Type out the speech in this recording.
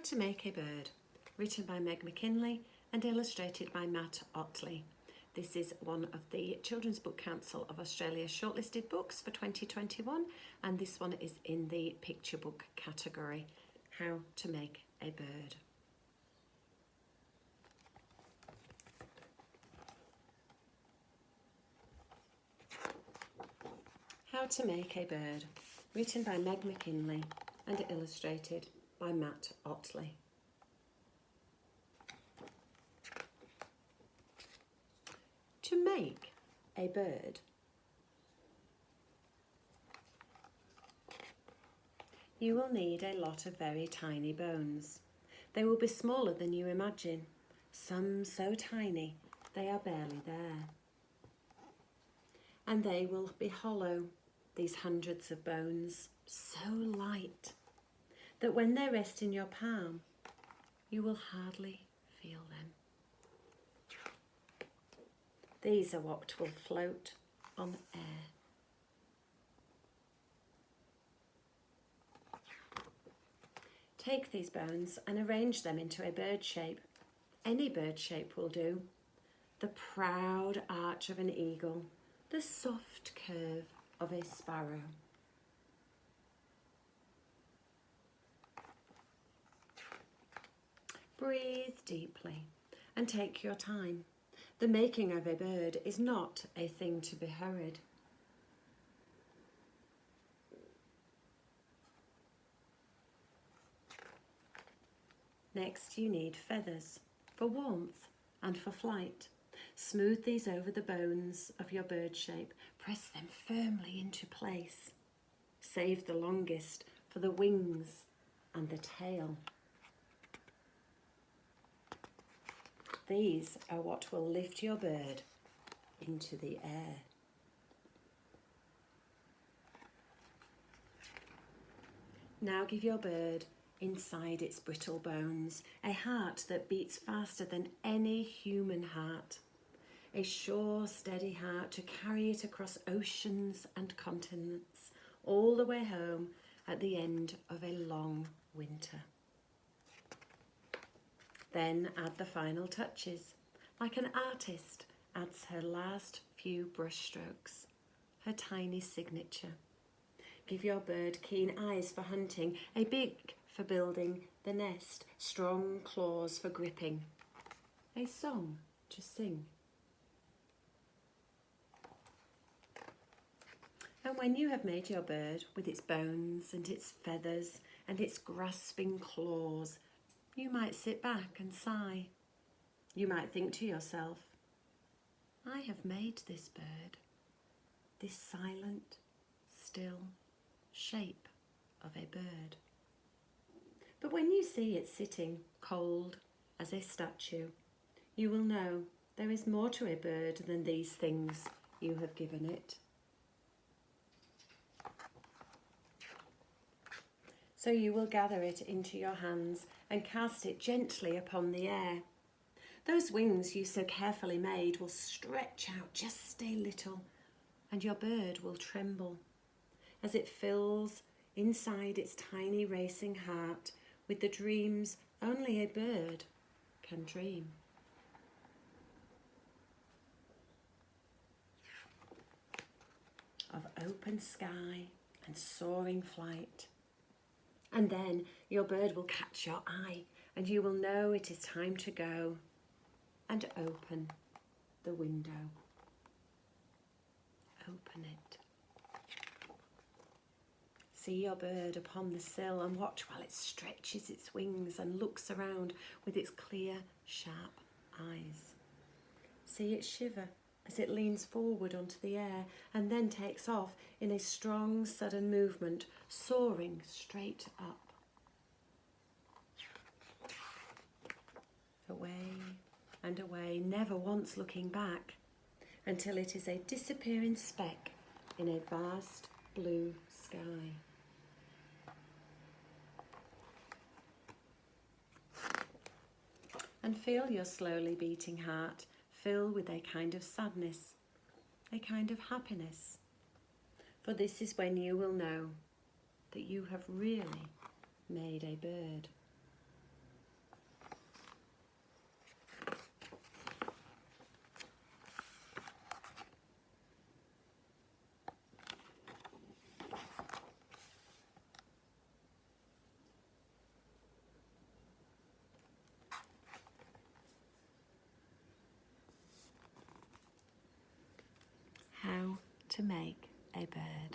to Make a Bird, written by Meg McKinlay and illustrated by Matt Ottley. This is one of the Children's Book Council of Australia shortlisted books for 2021, and this one is in the picture book category, How to Make a Bird. How to Make a Bird, written by Meg McKinlay and illustrated by Matt Ottley. To make a bird, you will need a lot of very tiny bones. They will be smaller than you imagine, some so tiny they are barely there. And they will be hollow, these hundreds of bones, so light that when they rest in your palm, you will hardly feel them. These are what will float on air. Take these bones and arrange them into a bird shape. Any bird shape will do. The proud arch of an eagle, the soft curve of a sparrow. Breathe deeply and take your time. The making of a bird is not a thing to be hurried. Next, you need feathers for warmth and for flight. Smooth these over the bones of your bird shape. Press them firmly into place. Save the longest for the wings and the tail. These are what will lift your bird into the air. Now give your bird, inside its brittle bones, a heart that beats faster than any human heart. A sure, steady heart to carry it across oceans and continents, all the way home at the end of a long winter. Then add the final touches, like an artist adds her last few brush strokes, her tiny signature. Give your bird keen eyes for hunting, a beak for building the nest, strong claws for gripping, a song to sing. And when you have made your bird with its bones and its feathers and its grasping claws, you might sit back and sigh. You might think to yourself, I have made this bird, this silent, still shape of a bird. But when you see it sitting cold as a statue, you will know there is more to a bird than these things you have given it. So you will gather it into your hands and cast it gently upon the air. Those wings you so carefully made will stretch out just a little, and your bird will tremble as it fills inside its tiny racing heart with the dreams only a bird can dream. Of open sky and soaring flight. And then your bird will catch your eye and you will know it is time to go and open the window. Open it. See your bird upon the sill and watch while it stretches its wings and looks around with its clear, sharp eyes. See it shiver as it leans forward onto the air and then takes off in a strong, sudden movement, soaring straight up. Away and away, never once looking back, until it is a disappearing speck in a vast blue sky. And feel your slowly beating heart fill with a kind of sadness, a kind of happiness. For this is when you will know that you have really made a bird. to make a bird.